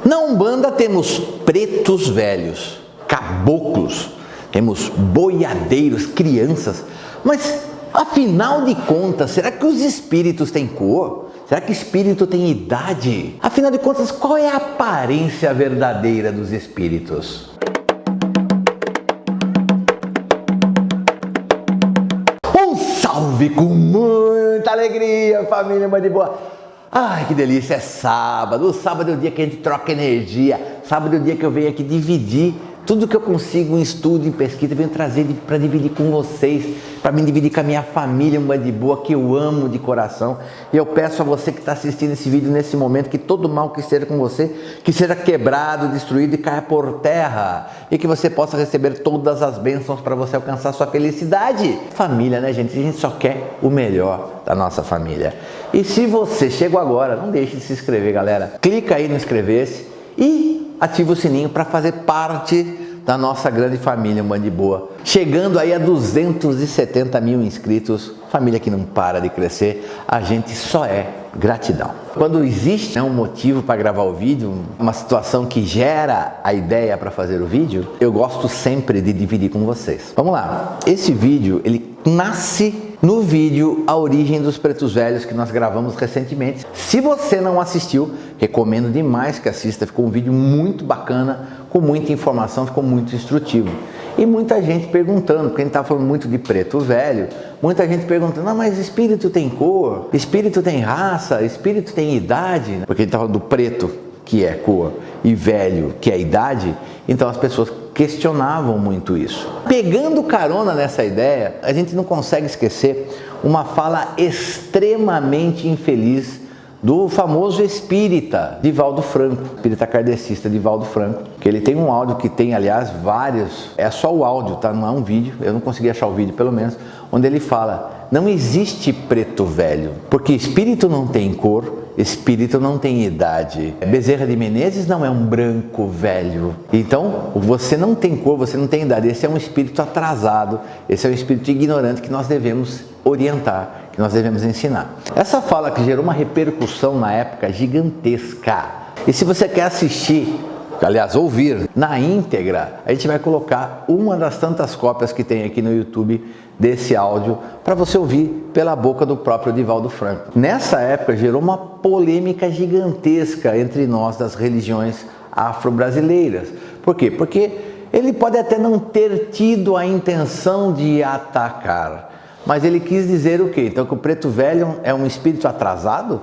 Na Umbanda temos pretos velhos, caboclos, temos boiadeiros, crianças, mas afinal de contas, será que os espíritos têm cor? Será que espírito tem idade? Afinal de contas, qual é a aparência verdadeira dos espíritos? Um salve com muita alegria, família Mãe de Boa! Ai, que delícia, é sábado. O sábado é o dia que a gente troca energia. Sábado é o dia que eu venho aqui dividir tudo que eu consigo em estudo, em pesquisa, eu venho trazer para dividir com vocês, para me dividir com a minha família, uma de boa, que eu amo de coração. E eu peço a você que está assistindo esse vídeo nesse momento, que todo mal que esteja com você, que seja quebrado, destruído e caia por terra. E que você possa receber todas as bênçãos para você alcançar sua felicidade. Família, né, gente? A gente só quer o melhor da nossa família. E se você chegou agora, não deixe de se inscrever, galera. Clica aí no inscrever-se e ativa o sininho para fazer parte da nossa grande família Mãe de Boa. Chegando aí a 270 mil inscritos, família que não para de crescer, a gente só é gratidão. Quando existe um motivo para gravar o vídeo, uma situação que gera a ideia para fazer o vídeo, eu gosto sempre de dividir com vocês. Vamos lá, esse vídeo ele nasce no vídeo A Origem dos Pretos Velhos que nós gravamos recentemente. Se você não assistiu, recomendo demais que assista, ficou um vídeo muito bacana, com muita informação, ficou muito instrutivo. E muita gente perguntando, porque a gente está falando muito de preto velho, muita gente perguntando, não, mas espírito tem cor, espírito tem raça, espírito tem idade, porque a gente está falando do preto, que é cor, e velho, que é idade, então as pessoas questionavam muito isso. Pegando carona nessa ideia, a gente não consegue esquecer uma fala extremamente infeliz do famoso espírita Divaldo Franco, espírita kardecista Divaldo Franco, que ele tem um áudio que tem, aliás, vários, é só o áudio, tá? Não é um vídeo, eu não consegui achar o vídeo pelo menos, onde ele fala, não existe preto velho, porque espírito não tem cor, espírito não tem idade. Bezerra de Menezes não é um branco velho. Então, você não tem cor, você não tem idade. Esse é um espírito atrasado, esse é um espírito ignorante que nós devemos orientar, que nós devemos ensinar. Essa fala que gerou uma repercussão na época gigantesca. E se você quer assistir, aliás, ouvir na íntegra, a gente vai colocar uma das tantas cópias que tem aqui no YouTube desse áudio para você ouvir pela boca do próprio Divaldo Franco. Nessa época gerou uma polêmica gigantesca entre nós das religiões afro-brasileiras. Por quê? Porque ele pode até não ter tido a intenção de atacar, mas ele quis dizer o quê? Então que o preto velho é um espírito atrasado?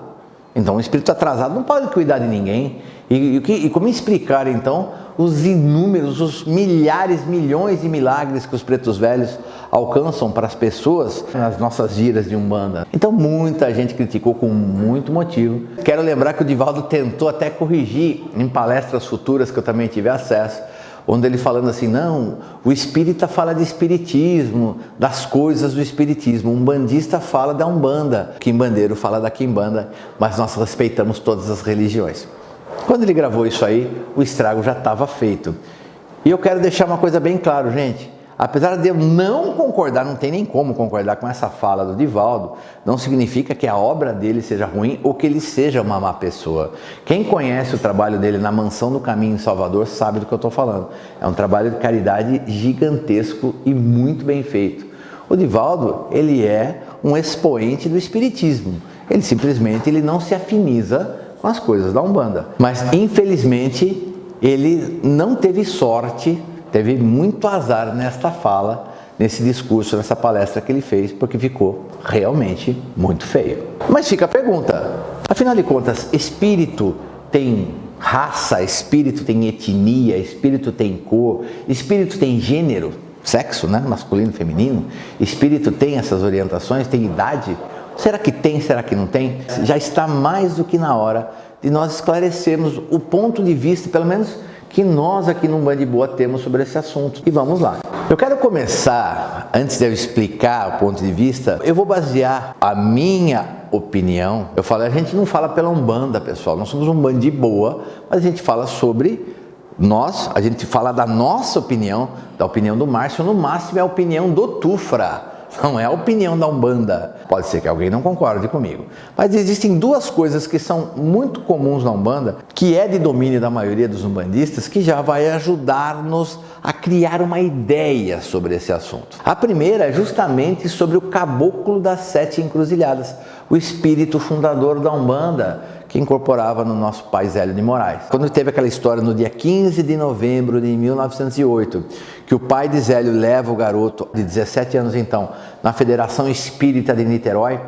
Então um espírito atrasado não pode cuidar de ninguém. E como explicar então os inúmeros, os milhares, milhões de milagres que os pretos velhos alcançam para as pessoas nas nossas giras de Umbanda? Então muita gente criticou com muito motivo. Quero lembrar que o Divaldo tentou até corrigir em palestras futuras que eu também tive acesso, onde ele falando assim, não, o espírita fala de espiritismo, das coisas do espiritismo, o umbandista fala da Umbanda, o quimbandeiro fala da quimbanda, mas nós respeitamos todas as religiões. Quando ele gravou isso aí, o estrago já estava feito. E eu quero deixar uma coisa bem clara, gente. Apesar de eu não concordar, não tem nem como concordar com essa fala do Divaldo, não significa que a obra dele seja ruim ou que ele seja uma má pessoa. Quem conhece o trabalho dele na Mansão do Caminho em Salvador sabe do que eu estou falando. É um trabalho de caridade gigantesco e muito bem feito. O Divaldo, ele é um expoente do espiritismo. Ele simplesmente não se afiniza com as coisas da Umbanda. Mas, infelizmente, ele não teve sorte, teve muito azar nesta fala, nesse discurso, nessa palestra que ele fez, porque ficou realmente muito feio. Mas fica a pergunta, afinal de contas, espírito tem raça, espírito tem etnia, espírito tem cor, espírito tem gênero, sexo, né? Masculino, feminino, espírito tem essas orientações, tem idade? Será que tem, será que não tem? Já está mais do que na hora de nós esclarecermos o ponto de vista, pelo menos que nós aqui no Mãe de Boa temos sobre esse assunto. E vamos lá. Eu quero começar, antes de eu explicar o ponto de vista, eu vou basear a minha opinião. Eu falo, a gente não fala pela Umbanda, pessoal, nós somos um Mãe de Boa, mas a gente fala sobre nós, a gente fala da nossa opinião, da opinião do Márcio, no máximo é a opinião do Tufra. não é a opinião da Umbanda. Pode ser que alguém não concorde comigo. Mas existem duas coisas que são muito comuns na Umbanda, que é de domínio da maioria dos umbandistas, que já vai ajudar-nos a criar uma ideia sobre esse assunto. A primeira é justamente sobre o Caboclo das Sete Encruzilhadas, o espírito fundador da Umbanda, que incorporava no nosso pai Zélio de Moraes. Quando teve aquela história no dia 15 de novembro de 1908, que o pai de Zélio leva o garoto de 17 anos então na Federação Espírita de Niterói,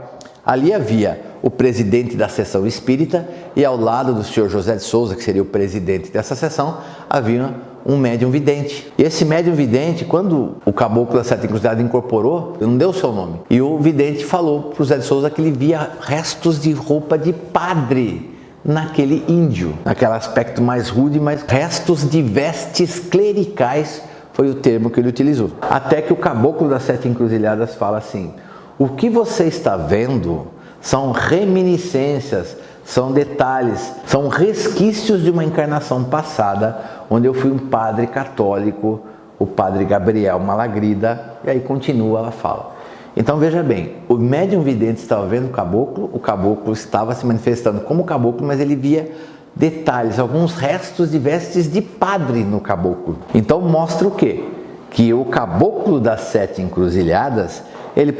ali havia o presidente da seção espírita e ao lado do senhor José de Souza, que seria o presidente dessa seção, havia um médium vidente. E esse médium vidente, quando o Caboclo das Sete Encruzilhadas incorporou, ele não deu o seu nome. E o vidente falou para o José de Souza que ele via restos de roupa de padre naquele índio, naquele aspecto mais rude, mas restos de vestes clericais foi o termo que ele utilizou. Até que o Caboclo das Sete Encruzilhadas fala assim: o que você está vendo são reminiscências, são detalhes, são resquícios de uma encarnação passada, onde eu fui um padre católico, o padre Gabriel Malagrida, e aí continua a fala. Então veja bem, o médium vidente estava vendo o caboclo estava se manifestando como caboclo, mas ele via detalhes, alguns restos de vestes de padre no caboclo. Então mostra o quê? Que o Caboclo das Sete Encruzilhadas,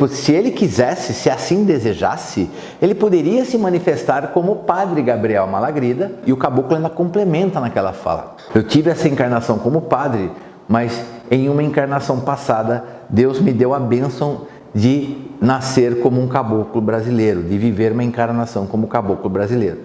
se ele quisesse, se assim desejasse, ele poderia se manifestar como o padre Gabriel Malagrida, e o caboclo ainda complementa naquela fala. Eu tive essa encarnação como padre, mas em uma encarnação passada, Deus me deu a bênção de nascer como um caboclo brasileiro, de viver uma encarnação como caboclo brasileiro.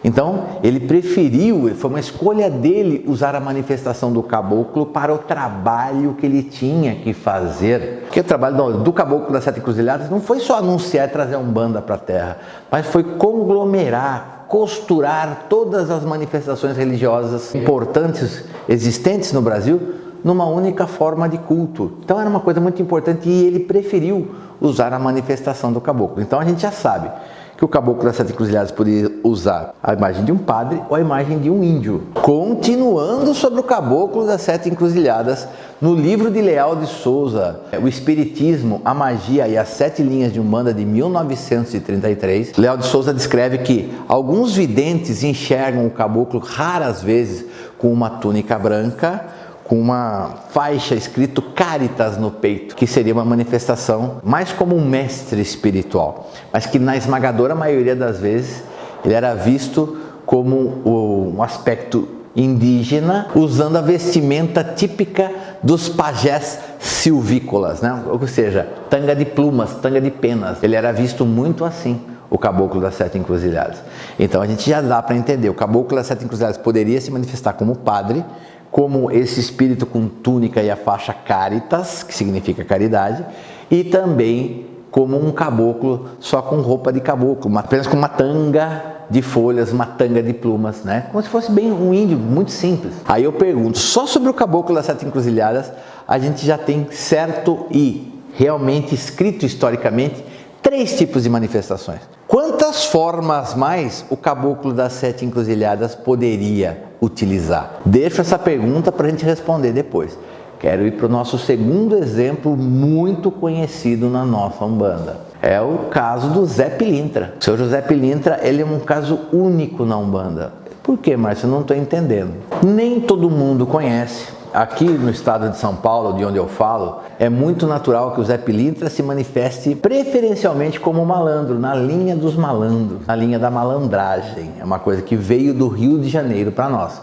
Então, ele preferiu, foi uma escolha dele usar a manifestação do caboclo para o trabalho que ele tinha que fazer. Porque o trabalho do Caboclo das Sete Encruzilhadas não foi só anunciar e trazer a Umbanda para a Terra, mas foi conglomerar, costurar todas as manifestações religiosas importantes existentes no Brasil numa única forma de culto. Então era uma coisa muito importante e ele preferiu usar a manifestação do caboclo. Então a gente já sabe que o Caboclo das Sete Encruzilhadas poderia usar a imagem de um padre ou a imagem de um índio. Continuando sobre o Caboclo das Sete Encruzilhadas, no livro de Leal de Souza, O Espiritismo, a Magia e as Sete Linhas de Umbanda, de 1933, Leal de Souza descreve que alguns videntes enxergam o caboclo raras vezes com uma túnica branca, com uma faixa escrito Caritas no peito, que seria uma manifestação mais como um mestre espiritual, mas que na esmagadora maioria das vezes ele era visto como um aspecto indígena, usando a vestimenta típica dos pajés silvícolas, né? Ou seja, tanga de plumas, tanga de penas. Ele era visto muito assim, o Caboclo das Sete Encruzilhadas. Então a gente já dá para entender, o Caboclo das Sete Encruzilhadas poderia se manifestar como padre, como esse espírito com túnica e a faixa Caritas, que significa caridade, e também como um caboclo só com roupa de caboclo, apenas com uma tanga de folhas, uma tanga de plumas, né? Como se fosse bem um índio, muito simples. Aí eu pergunto, só sobre o Caboclo das Sete Encruzilhadas, a gente já tem certo e realmente escrito historicamente 3 tipos de manifestações. Quantas formas mais o Caboclo das Sete Encruzilhadas poderia utilizar? Deixo essa pergunta para a gente responder depois. Quero ir para o nosso segundo exemplo muito conhecido na nossa Umbanda. É o caso do Zé Pilintra. O seu José Pilintra, ele é um caso único na Umbanda. Por quê, Márcio? Eu não estou entendendo. Nem todo mundo conhece. Aqui no estado de São Paulo, de onde eu falo, é muito natural que o Zé Pilintra se manifeste preferencialmente como malandro, na linha dos malandros, na linha da malandragem. É uma coisa que veio do Rio de Janeiro para nós.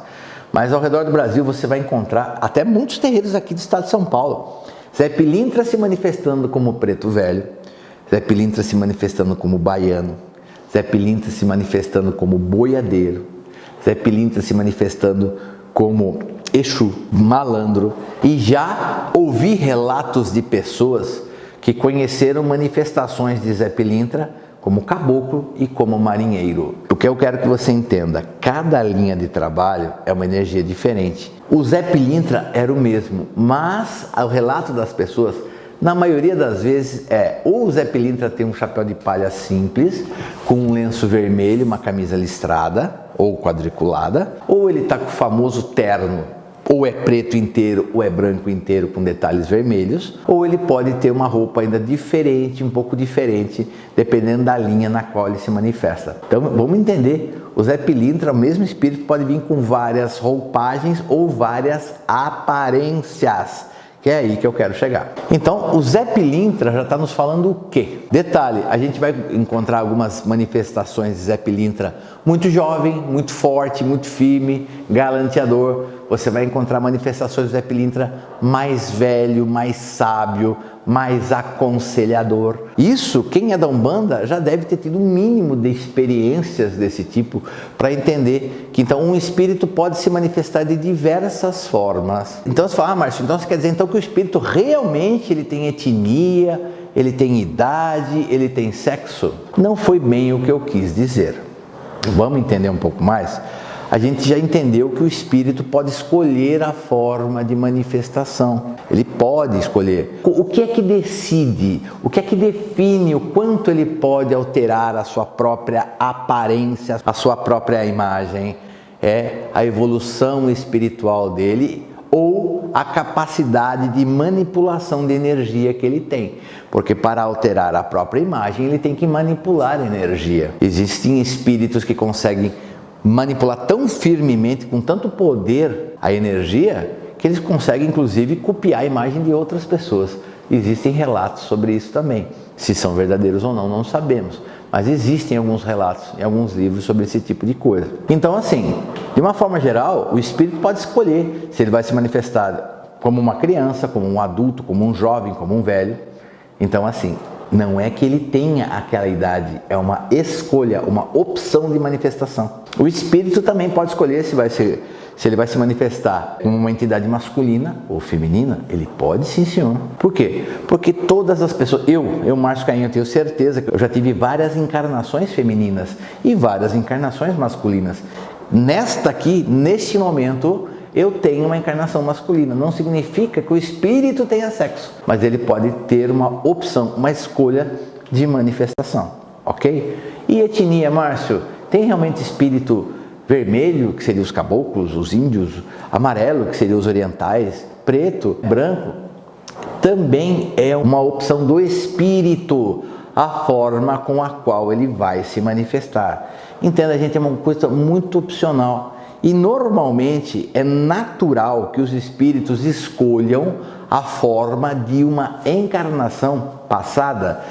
Mas ao redor do Brasil você vai encontrar até muitos terreiros aqui do estado de São Paulo. Zé Pilintra se manifestando como preto velho, Zé Pilintra se manifestando como baiano, Zé Pilintra se manifestando como boiadeiro, Zé Pilintra se manifestando como Exu, malandro. E já ouvi relatos de pessoas que conheceram manifestações de Zé Pilintra como caboclo e como marinheiro. O que eu quero que você entenda, cada linha de trabalho é uma energia diferente. O Zé Pilintra era o mesmo, mas o relato das pessoas, na maioria das vezes, ou o Zé Pilintra tem um chapéu de palha simples, com um lenço vermelho, uma camisa listrada ou quadriculada, ou ele está com o famoso terno, ou é preto inteiro ou é branco inteiro com detalhes vermelhos, ou ele pode ter uma roupa ainda diferente, um pouco diferente, dependendo da linha na qual ele se manifesta. Então vamos entender, o Zé Pilintra, o mesmo espírito, pode vir com várias roupagens ou várias aparências, que é aí que eu quero chegar. Então, o Zé Pilintra já está nos falando o quê? Detalhe, a gente vai encontrar algumas manifestações de Zé Pilintra muito jovem, muito forte, muito firme, galanteador. Você vai encontrar manifestações do Zé Pilintra mais velho, mais sábio, mais aconselhador. Isso, quem é da Umbanda já deve ter tido um mínimo de experiências desse tipo para entender que então um espírito pode se manifestar de diversas formas. Então você fala, Márcio, então você quer dizer então que o espírito realmente ele tem etnia, ele tem idade, ele tem sexo? Não foi bem o que eu quis dizer. Vamos entender um pouco mais? A gente já entendeu que o espírito pode escolher a forma de manifestação. Ele pode escolher. O que é que decide? O que é que define o quanto ele pode alterar a sua própria aparência, a sua própria imagem? É a evolução espiritual dele ou a capacidade de manipulação de energia que ele tem. Porque para alterar a própria imagem, ele tem que manipular a energia. Existem espíritos que conseguem manipular tão firmemente, com tanto poder, a energia, que eles conseguem inclusive copiar a imagem de outras pessoas. Existem relatos sobre isso também. Se são verdadeiros ou não, não sabemos. Mas existem alguns relatos em alguns livros sobre esse tipo de coisa. Então assim, de uma forma geral, o espírito pode escolher se ele vai se manifestar como uma criança, como um adulto, como um jovem, como um velho. Então assim, não é que ele tenha aquela idade, é uma escolha, uma opção de manifestação. O espírito também pode escolher se ele vai se manifestar como uma entidade masculina ou feminina. Ele pode, sim senhor. Por quê? Porque todas as pessoas, eu Márcio Cainho, eu tenho certeza que eu já tive várias encarnações femininas e várias encarnações masculinas. Nesta aqui, neste momento, eu tenho uma encarnação masculina. Não significa que o espírito tenha sexo, mas ele pode ter uma opção, uma escolha de manifestação, ok? E etnia, Márcio? Tem realmente espírito vermelho, que seria os caboclos, os índios, amarelo, que seria os orientais, preto, branco? Também é uma opção do espírito, a forma com a qual ele vai se manifestar. Entenda, gente, é uma coisa muito opcional. E normalmente é natural que os espíritos escolham a forma de uma encarnação passada,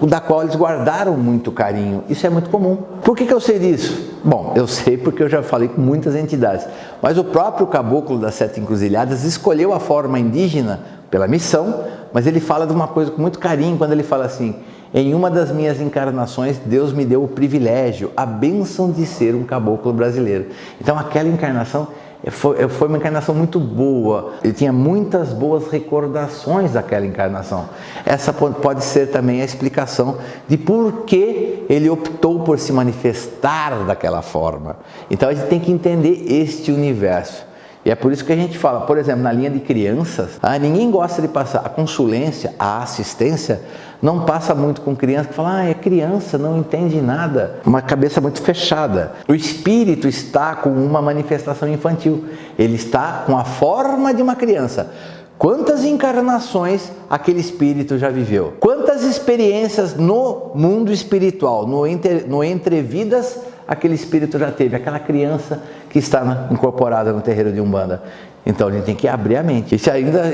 da qual eles guardaram muito carinho. Isso é muito comum. Por que eu sei disso? Bom, eu sei porque eu já falei com muitas entidades. Mas o próprio caboclo das Sete Encruzilhadas escolheu a forma indígena pela missão, mas ele fala de uma coisa com muito carinho quando ele fala assim: em uma das minhas encarnações, Deus me deu o privilégio, a bênção de ser um caboclo brasileiro. Então aquela encarnação foi uma encarnação muito boa. Ele tinha muitas boas recordações daquela encarnação. Essa pode ser também a explicação de por que ele optou por se manifestar daquela forma. Então a gente tem que entender este universo. E é por isso que a gente fala, por exemplo, na linha de crianças, ninguém gosta de passar a consulência, a assistência, não passa muito com criança que fala, é criança, não entende nada, uma cabeça muito fechada. O espírito está com uma manifestação infantil, ele está com a forma de uma criança. Quantas encarnações aquele espírito já viveu? Quantas experiências no mundo espiritual, no entrevidas, aquele espírito já teve? Aquela criança que está incorporada no terreiro de Umbanda. Então a gente tem que abrir a mente.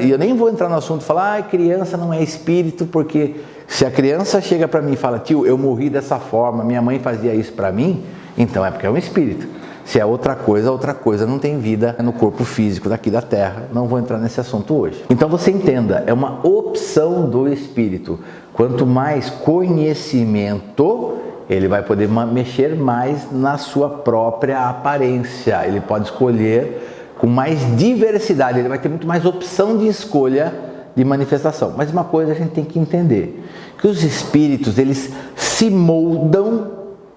E eu nem vou entrar no assunto e falar, criança não é espírito, porque se a criança chega para mim e fala, tio, eu morri dessa forma, minha mãe fazia isso para mim, então é porque é um espírito. Se é outra coisa não tem vida no corpo físico daqui da Terra. Não vou entrar nesse assunto hoje. Então você entenda, é uma opção do espírito. Quanto mais conhecimento, ele vai poder mexer mais na sua própria aparência. Ele pode escolher com mais diversidade, ele vai ter muito mais opção de escolha de manifestação. Mas uma coisa a gente tem que entender, que os espíritos, eles se moldam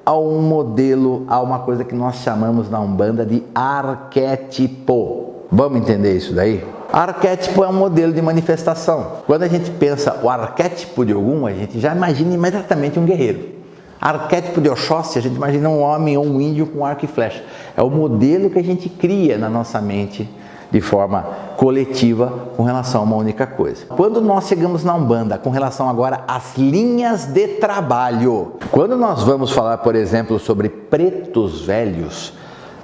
a um modelo, a uma coisa que nós chamamos na Umbanda de arquétipo. Vamos entender isso daí? Arquétipo é um modelo de manifestação. Quando a gente pensa o arquétipo de Ogum, a gente já imagina imediatamente um guerreiro. Arquétipo de Oxóssi, a gente imagina um homem ou um índio com arco e flecha. É o modelo que a gente cria na nossa mente de forma coletiva com relação a uma única coisa. Quando nós chegamos na Umbanda, com relação agora às linhas de trabalho, quando nós vamos falar, por exemplo, sobre pretos velhos,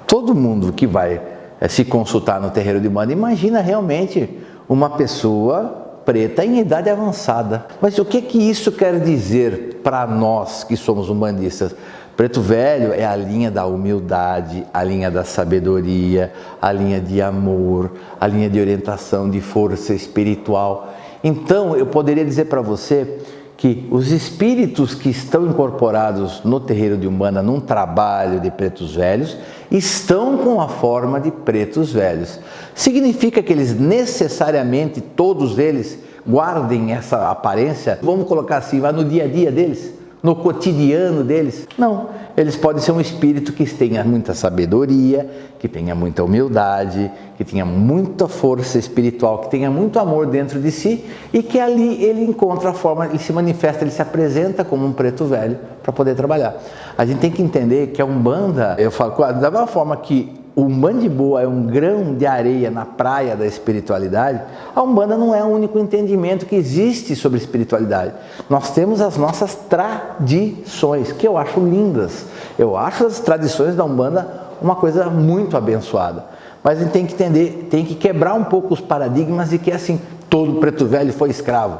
todo mundo que vai se consultar no terreiro de Umbanda imagina realmente uma pessoa preta em idade avançada. Mas o que isso quer dizer para nós que somos umbandistas? Preto velho é a linha da humildade, a linha da sabedoria, a linha de amor, a linha de orientação, de força espiritual. Então, eu poderia dizer para você que os espíritos que estão incorporados no terreiro de Umbanda, num trabalho de pretos velhos, estão com a forma de pretos velhos. Significa que eles necessariamente, todos eles, guardem essa aparência, vamos colocar assim, vai no dia a dia deles? No cotidiano deles? Não, eles podem ser um espírito que tenha muita sabedoria, que tenha muita humildade, que tenha muita força espiritual, que tenha muito amor dentro de si e que ali ele encontra a forma, ele se manifesta, ele se apresenta como um preto velho para poder trabalhar. A gente tem que entender que a Umbanda, eu falo, da mesma forma que o Umbandiboa é um grão de areia na praia da espiritualidade, a Umbanda não é o único entendimento que existe sobre espiritualidade. Nós temos as nossas tradições, que eu acho lindas. Eu acho as tradições da Umbanda uma coisa muito abençoada. Mas a gente tem que entender, tem que quebrar um pouco os paradigmas de que assim, todo preto velho foi escravo.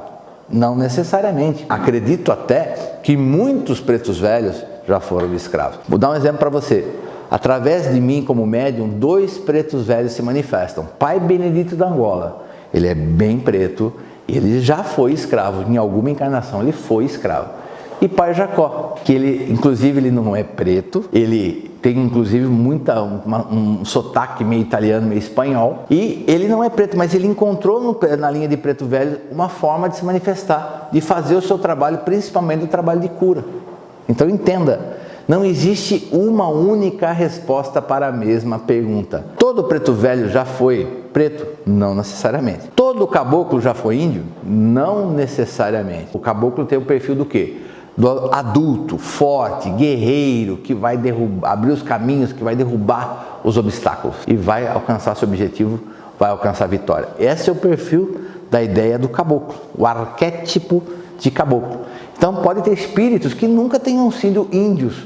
Não necessariamente. Acredito até que muitos pretos velhos já foram escravos. Vou dar um exemplo para você. Através de mim, como médium, 2 pretos velhos se manifestam. Pai Benedito da Angola, ele é bem preto, ele já foi escravo, em alguma encarnação ele foi escravo. E Pai Jacó, que ele, inclusive, ele não é preto, ele tem inclusive um sotaque meio italiano, meio espanhol, e ele não é preto, mas ele encontrou na linha de preto velho uma forma de se manifestar, de fazer o seu trabalho, principalmente o trabalho de cura. Então entenda, não existe uma única resposta para a mesma pergunta. Todo preto velho já foi preto? Não necessariamente. Todo caboclo já foi índio? Não necessariamente. O caboclo tem o perfil do quê? Do adulto, forte, guerreiro, que vai abrir os caminhos, que vai derrubar os obstáculos e vai alcançar seu objetivo, vai alcançar a vitória. Esse é o perfil da ideia do caboclo, o arquétipo de caboclo. Então pode ter espíritos que nunca tenham sido índios,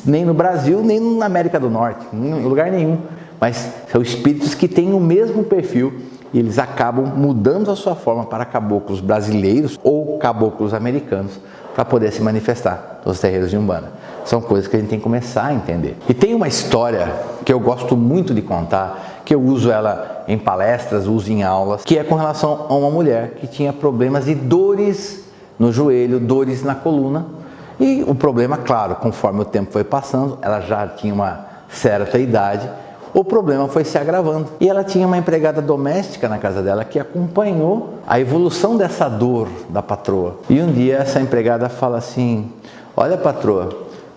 nem no Brasil, nem na América do Norte, em lugar nenhum. Mas são espíritos que têm o mesmo perfil e eles acabam mudando a sua forma para caboclos brasileiros ou caboclos americanos para poder se manifestar nos terreiros de Umbanda. São coisas que a gente tem que começar a entender. E tem uma história que eu gosto muito de contar, que eu uso ela em palestras, uso em aulas, que é com relação a uma mulher que tinha problemas de dores no joelho, dores na coluna. E o problema, claro, conforme o tempo foi passando, ela já tinha uma certa idade, o problema foi se agravando. E ela tinha uma empregada doméstica na casa dela que acompanhou a evolução dessa dor da patroa. E um dia essa empregada fala assim: olha, patroa,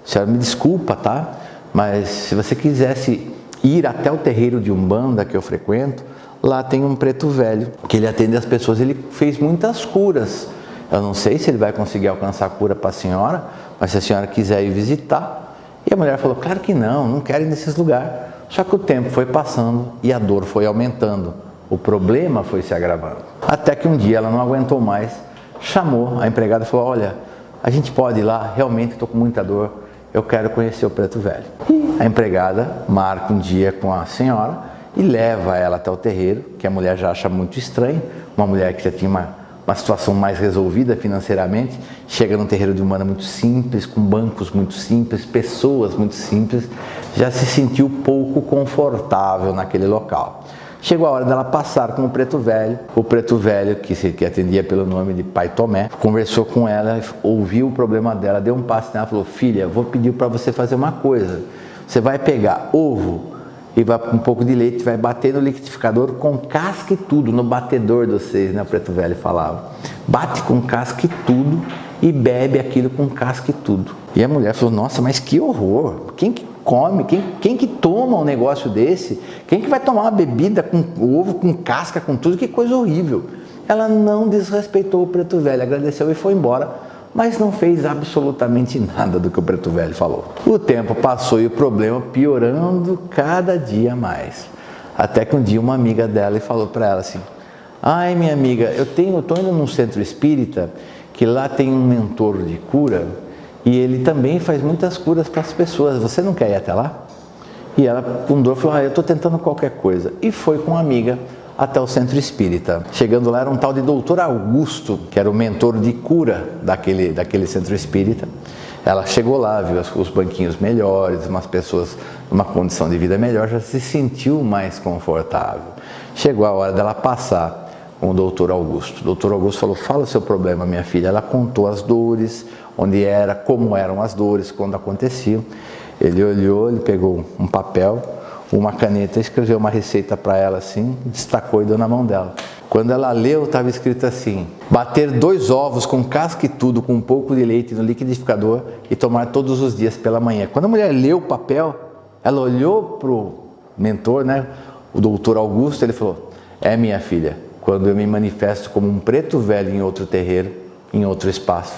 a senhora me desculpa, tá? Mas se você quisesse ir até o terreiro de Umbanda que eu frequento, lá tem um preto velho, que ele atende as pessoas, ele fez muitas curas. Eu não sei se ele vai conseguir alcançar a cura para a senhora, mas se a senhora quiser ir visitar. E a mulher falou: claro que não, não quero ir nesses lugares. Só que o tempo foi passando e a dor foi aumentando, o problema foi se agravando. Até que um dia ela não aguentou mais, chamou a empregada e falou: olha, a gente pode ir lá, realmente estou com muita dor, eu quero conhecer o preto velho. E a empregada marca um dia com a senhora e leva ela até o terreiro, que a mulher já acha muito estranho, uma mulher que já tinha uma situação mais resolvida financeiramente, chega num terreiro de Umbanda muito simples, com bancos muito simples, pessoas muito simples, já se sentiu pouco confortável naquele local. Chegou a hora dela passar com o preto velho, que atendia pelo nome de Pai Tomé, conversou com ela, ouviu o problema dela, deu um passo nela, falou: filha, vou pedir para você fazer uma coisa, você vai pegar ovo e vai com um pouco de leite, vai bater no liquidificador com casca e tudo, no batedor de vocês, né? O preto velho falava. Bate com casca e tudo e bebe aquilo com casca e tudo. E a mulher falou: nossa, mas que horror! Quem que come? Quem que toma um negócio desse? Quem que vai tomar uma bebida com ovo, com casca, com tudo? Que coisa horrível! Ela não desrespeitou o preto velho, agradeceu e foi embora, mas não fez absolutamente nada do que o preto velho falou. O tempo passou e o problema piorando cada dia mais. Até que um dia uma amiga dela falou para ela assim: ai, minha amiga, eu tô indo num centro espírita que lá tem um mentor de cura e ele também faz muitas curas para as pessoas, você não quer ir até lá? E ela, com dor, falou: eu estou tentando qualquer coisa. E foi com uma amiga até o centro espírita. Chegando lá era um tal de Doutor Augusto, que era o mentor de cura daquele centro espírita. Ela chegou lá, viu os banquinhos melhores, umas pessoas numa condição de vida melhor, já se sentiu mais confortável. Chegou a hora dela passar com o Doutor Augusto. O Doutor Augusto falou: fala o seu problema, minha filha. Ela contou as dores, onde era, como eram as dores, quando aconteciam. Ele olhou, ele pegou um papel, uma caneta, escreveu uma receita para ela assim, destacou e deu na mão dela. Quando ela leu, estava escrito assim: bater 2 ovos com casca e tudo, com um pouco de leite no liquidificador e tomar todos os dias pela manhã. Quando a mulher leu o papel, ela olhou para o mentor, né, o Doutor Augusto, ele falou: é, minha filha, quando eu me manifesto como um preto velho em outro terreiro, em outro espaço,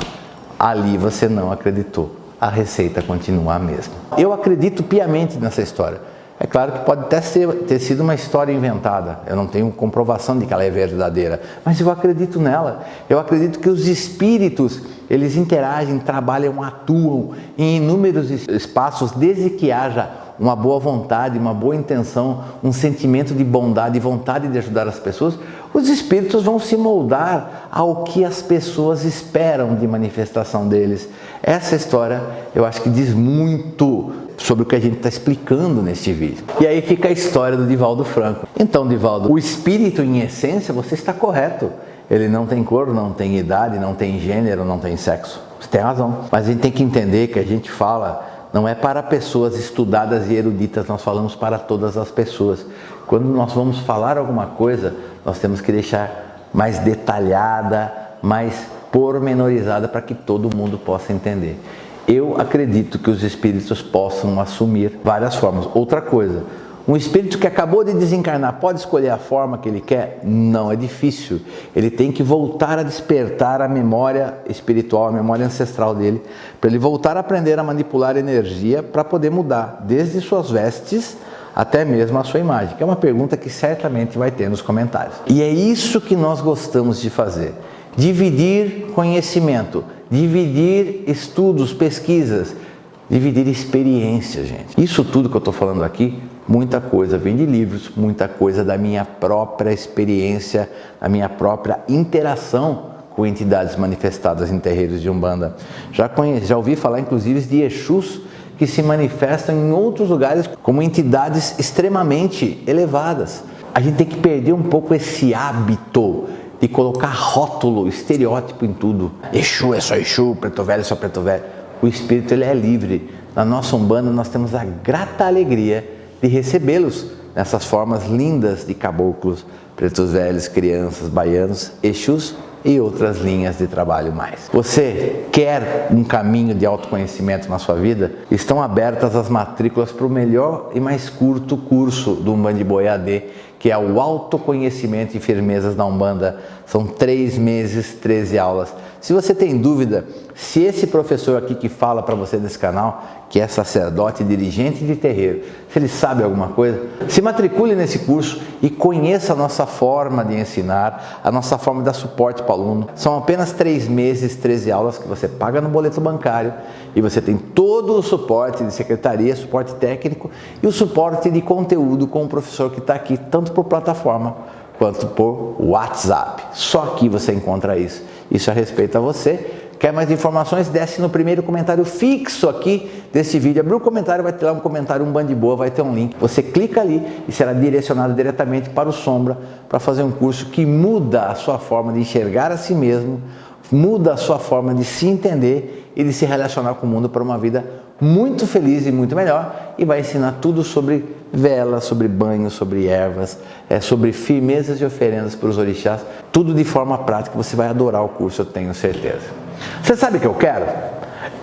ali você não acreditou. A receita continua a mesma. Eu acredito piamente nessa história. É claro que pode até ter sido uma história inventada, eu não tenho comprovação de que ela é verdadeira, mas eu acredito nela. Eu acredito que os espíritos, eles interagem, trabalham, atuam em inúmeros espaços, desde que haja uma boa vontade, uma boa intenção, um sentimento de bondade e vontade de ajudar as pessoas. Os espíritos vão se moldar ao que as pessoas esperam de manifestação deles. Essa história eu acho que diz muito sobre o que a gente está explicando neste vídeo. E aí fica a história do Divaldo Franco. Então, Divaldo, o espírito em essência, você está correto. Ele não tem cor, não tem idade, não tem gênero, não tem sexo. Você tem razão. Mas a gente tem que entender que a gente fala não é para pessoas estudadas e eruditas, nós falamos para todas as pessoas. Quando nós vamos falar alguma coisa, nós temos que deixar mais detalhada, mais pormenorizada para que todo mundo possa entender. Eu acredito que os espíritos possam assumir várias formas. Outra coisa, um espírito que acabou de desencarnar pode escolher a forma que ele quer? Não, é difícil. Ele tem que voltar a despertar a memória espiritual, a memória ancestral dele, para ele voltar a aprender a manipular energia para poder mudar, desde suas vestes até mesmo a sua imagem, que é uma pergunta que certamente vai ter nos comentários. E é isso que nós gostamos de fazer. Dividir conhecimento, dividir estudos, pesquisas, dividir experiências, gente. Isso tudo que eu estou falando aqui, muita coisa vem de livros, muita coisa da minha própria experiência, da minha própria interação com entidades manifestadas em terreiros de Umbanda. Já ouvi falar inclusive de Exus que se manifestam em outros lugares como entidades extremamente elevadas. A gente tem que perder um pouco esse hábito de colocar rótulo, estereótipo em tudo. Exu é só Exu, Preto Velho é só Preto Velho. O espírito ele é livre. Na nossa Umbanda nós temos a grata alegria de recebê-los nessas formas lindas de caboclos, pretos velhos, crianças, baianos, Exus e outras linhas de trabalho mais. Você quer um caminho de autoconhecimento na sua vida? Estão abertas as matrículas para o melhor e mais curto curso do Umbanda AD, que é o Autoconhecimento e Firmezas da Umbanda. São 3 meses, 13 aulas. Se você tem dúvida se esse professor aqui que fala para você nesse canal, que é sacerdote, dirigente de terreiro, se ele sabe alguma coisa, se matricule nesse curso e conheça a nossa forma de ensinar, a nossa forma de dar suporte para o aluno. São apenas 3 meses, 13 aulas que você paga no boleto bancário e você tem todo o suporte de secretaria, suporte técnico e o suporte de conteúdo com o professor que está aqui, tanto por plataforma quanto por WhatsApp. Só aqui você encontra isso. Isso a respeito a você. Quer mais informações? Desce no primeiro comentário fixo aqui desse vídeo. Abriu o comentário, vai ter lá um comentário Umbanda Boa, vai ter um link. Você clica ali e será direcionado diretamente para o Sombra para fazer um curso que muda a sua forma de enxergar a si mesmo, muda a sua forma de se entender e de se relacionar com o mundo para uma vida muito feliz e muito melhor, e vai ensinar tudo sobre velas, sobre banhos, sobre ervas, sobre firmezas e oferendas para os orixás, tudo de forma prática. Você vai adorar o curso, eu tenho certeza. Você sabe o que eu quero?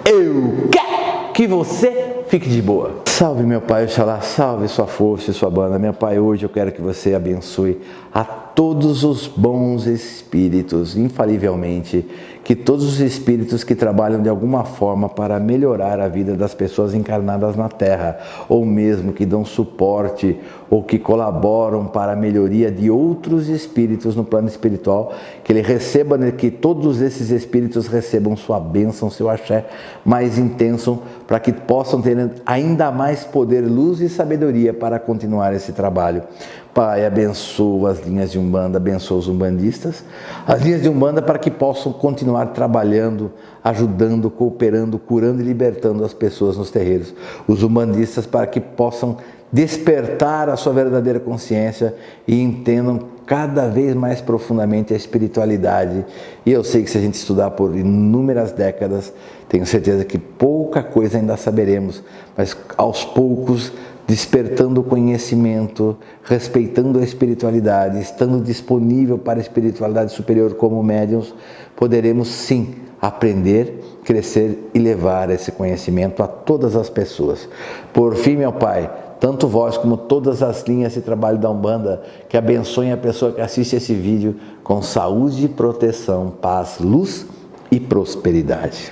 Eu quero que você fique de boa. Salve meu Pai Oxalá, salve sua força e sua banda. Meu Pai, hoje eu quero que você abençoe a todos os bons espíritos, infalivelmente, que todos os espíritos que trabalham de alguma forma para melhorar a vida das pessoas encarnadas na Terra, ou mesmo que dão suporte ou que colaboram para a melhoria de outros espíritos no plano espiritual, que todos esses espíritos recebam sua bênção, seu axé mais intenso, para que possam ter ainda mais poder, luz e sabedoria para continuar esse trabalho. Pai, abençoa as linhas de Umbanda, abençoa os umbandistas, as linhas de Umbanda para que possam continuar trabalhando, ajudando, cooperando, curando e libertando as pessoas nos terreiros. Os umbandistas para que possam despertar a sua verdadeira consciência e entendam cada vez mais profundamente a espiritualidade. E eu sei que se a gente estudar por inúmeras décadas, tenho certeza que pouca coisa ainda saberemos, mas aos poucos, despertando o conhecimento, respeitando a espiritualidade, estando disponível para a espiritualidade superior como médiuns, poderemos sim aprender, crescer e levar esse conhecimento a todas as pessoas. Por fim, meu Pai, tanto vós como todas as linhas de trabalho da Umbanda, que abençoem a pessoa que assiste esse vídeo com saúde, proteção, paz, luz e prosperidade.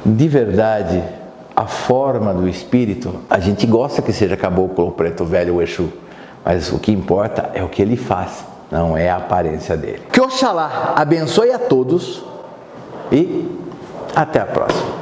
De verdade, a forma do espírito, a gente gosta que seja caboclo, preto velho, o Exu, mas o que importa é o que ele faz, não é a aparência dele. Que Oxalá abençoe a todos e até a próxima.